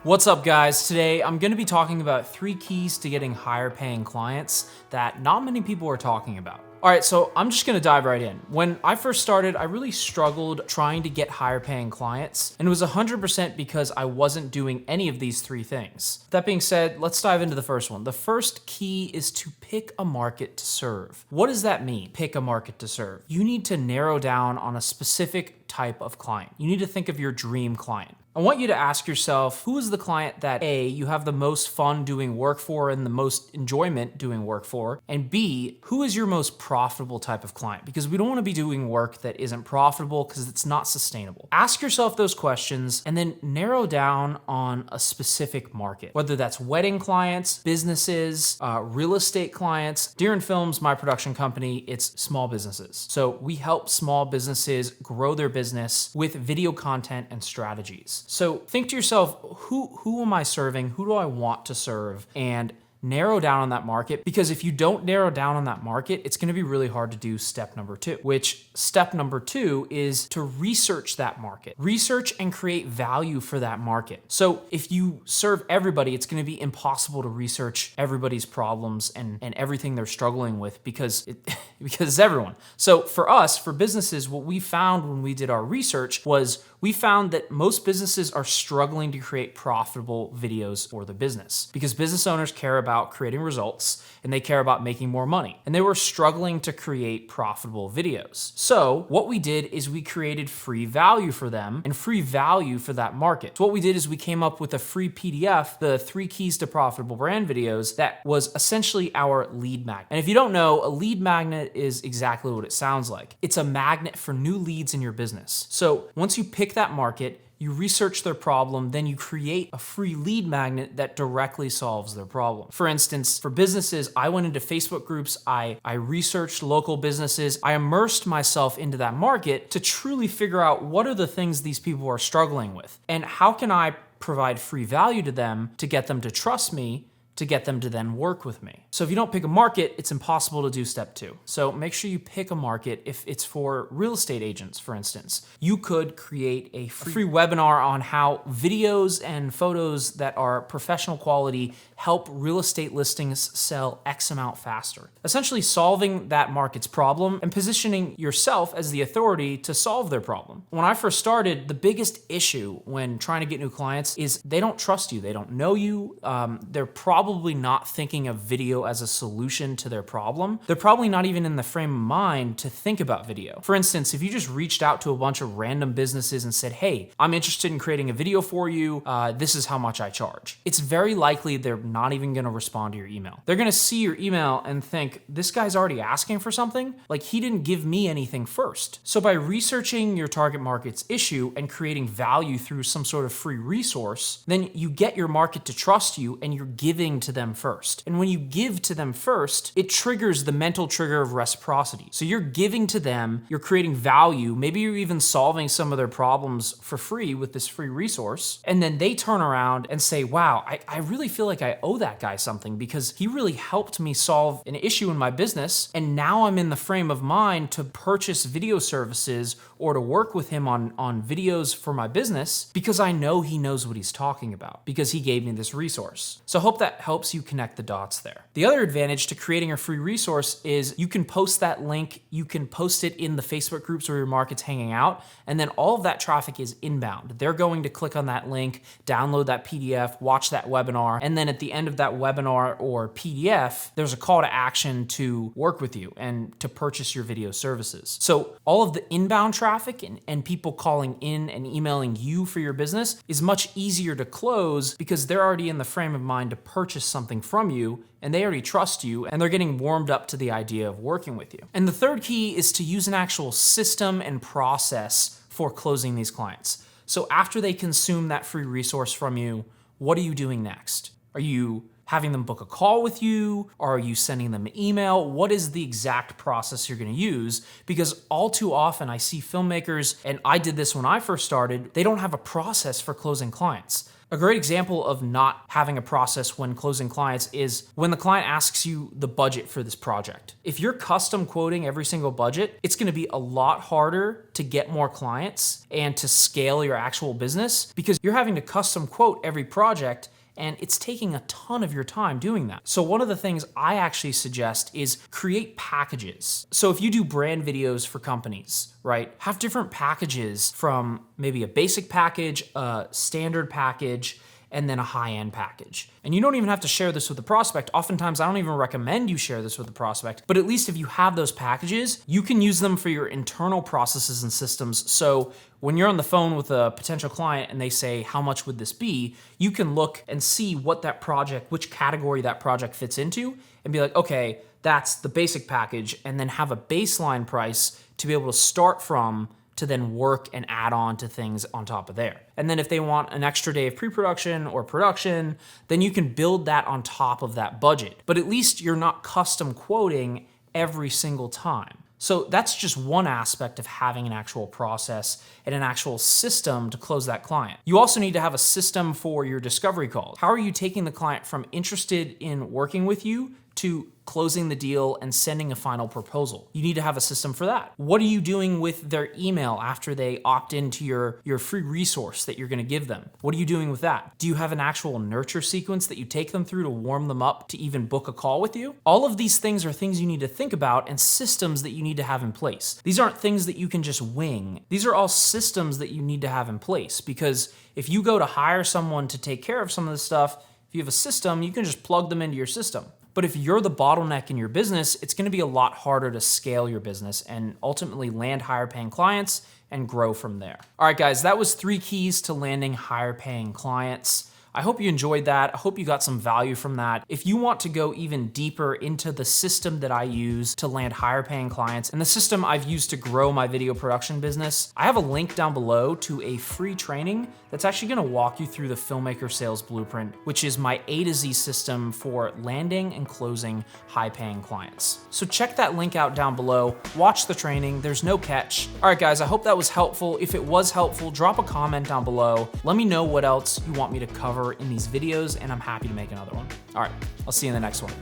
What's up, guys? Today I'm going to be talking about 3 keys to getting higher paying clients that not many people are talking about. All right, so I'm just gonna dive right in. When I first started, I really struggled trying to get higher paying clients, and it was 100% because I wasn't doing any of these 3 things. That being said, let's dive into the first one. The first key is to pick a market to serve. What does that mean, pick a market to serve? You need to narrow down on a specific type of client. You need to think of your dream client. I want you to ask yourself, who is the client that A, you have the most fun doing work for and the most enjoyment doing work for, and B, who is your most profitable type of client? Because we don't want to be doing work that isn't profitable because it's not sustainable. Ask yourself those questions and then narrow down on a specific market, whether that's wedding clients, businesses, real estate clients. Deer and Films, my production company, it's small businesses. So we help small businesses grow their business with video content and strategies. So think to yourself, who am I serving? Who do I want to serve? And narrow down on that market, because if you don't narrow down on that market, it's gonna be really hard to do step number 2, which step number 2 is to research that market. Research and create value for that market. So if you serve everybody, it's gonna be impossible to research everybody's problems and everything they're struggling with because it's everyone. So for us, for businesses, what we found when we did our research was we found that most businesses are struggling to create profitable videos for the business because business owners care about creating results and they care about making more money. And they were struggling to create profitable videos. So what we did is we created free value for them and free value for that market. So what we did is we came up with a free PDF, the 3 keys to profitable brand videos, that was essentially our lead magnet. And if you don't know, a lead magnet is exactly what it sounds like. It's a magnet for new leads in your business. So once you pick that market, you research their problem, then you create a free lead magnet that directly solves their problem. For instance, for businesses, I went into Facebook groups, I researched local businesses, I immersed myself into that market to truly figure out what are the things these people are struggling with, and how can I provide free value to them to get them to trust me, to get them to then work with me. So if you don't pick a market, it's impossible to do step 2. So make sure you pick a market. If it's for real estate agents, for instance, you could create a free webinar on how videos and photos that are professional quality help real estate listings sell X amount faster. Essentially solving that market's problem and positioning yourself as the authority to solve their problem. When I first started, the biggest issue when trying to get new clients is they don't trust you. They don't know you. They're probably not thinking of video as a solution to their problem. They're probably not even in the frame of mind to think about video. For instance, if you just reached out to a bunch of random businesses and said, hey, I'm interested in creating a video for you, this is how much I charge. It's very likely they're not even gonna respond to your email. They're gonna see your email and think, this guy's already asking for something? Like, he didn't give me anything first. So by researching your target market's issue and creating value through some sort of free resource, then you get your market to trust you and you're giving to them first. And when you give to them first, it triggers the mental trigger of reciprocity. So you're giving to them, you're creating value, maybe you're even solving some of their problems for free with this free resource. And then they turn around and say, wow, I really feel like I owe that guy something because he really helped me solve an issue in my business. And now I'm in the frame of mind to purchase video services or to work with him on videos for my business because I know he knows what he's talking about because he gave me this resource. So I hope that helps you connect the dots there. The other advantage to creating a free resource is you can post that link, you can post it in the Facebook groups where your market's hanging out, and then all of that traffic is inbound. They're going to click on that link, download that PDF, watch that webinar, and then at the end of that webinar or PDF, there's a call to action to work with you and to purchase your video services. So all of the inbound traffic and people calling in and emailing you for your business is much easier to close because they're already in the frame of mind to purchase something from you and they already trust you and they're getting warmed up to the idea of working with you. And the third key is to use an actual system and process for closing these clients. So after they consume that free resource from you, what are you doing next? Are you having them book a call with you? Or are you sending them an email? What is the exact process you're gonna use? Because all too often I see filmmakers, and I did this when I first started, they don't have a process for closing clients. A great example of not having a process when closing clients is when the client asks you the budget for this project. If you're custom quoting every single budget, it's gonna be a lot harder to get more clients and to scale your actual business because you're having to custom quote every project and it's taking a ton of your time doing that. So one of the things I actually suggest is create packages. So if you do brand videos for companies, right, have different packages from maybe a basic package, a standard package, and then a high-end package. And you don't even have to share this with the prospect. Oftentimes, I don't even recommend you share this with the prospect, but at least if you have those packages, you can use them for your internal processes and systems. So when you're on the phone with a potential client and they say, how much would this be? You can look and see what that project, which category that project fits into, and be like, okay, that's the basic package, and then have a baseline price to be able to start from to then work and add on to things on top of there. And then if they want an extra day of pre-production or production, then you can build that on top of that budget. But at least you're not custom quoting every single time. So that's just one aspect of having an actual process and an actual system to close that client. You also need to have a system for your discovery calls. How are you taking the client from interested in working with you to closing the deal and sending a final proposal? You need to have a system for that. What are you doing with their email after they opt into your free resource that you're gonna give them? What are you doing with that? Do you have an actual nurture sequence that you take them through to warm them up to even book a call with you? All of these things are things you need to think about and systems that you need to have in place. These aren't things that you can just wing. These are all systems that you need to have in place, because if you go to hire someone to take care of some of this stuff, if you have a system, you can just plug them into your system. But if you're the bottleneck in your business, it's gonna be a lot harder to scale your business and ultimately land higher paying clients and grow from there. All right, guys, that was 3 keys to landing higher paying clients. I hope you enjoyed that. I hope you got some value from that. If you want to go even deeper into the system that I use to land higher paying clients and the system I've used to grow my video production business, I have a link down below to a free training that's actually gonna walk you through the Filmmaker Sales Blueprint, which is my A to Z system for landing and closing high paying clients. So check that link out down below, watch the training, there's no catch. All right, guys, I hope that was helpful. If it was helpful, drop a comment down below. Let me know what else you want me to cover in these videos, and I'm happy to make another one. All right, I'll see you in the next one.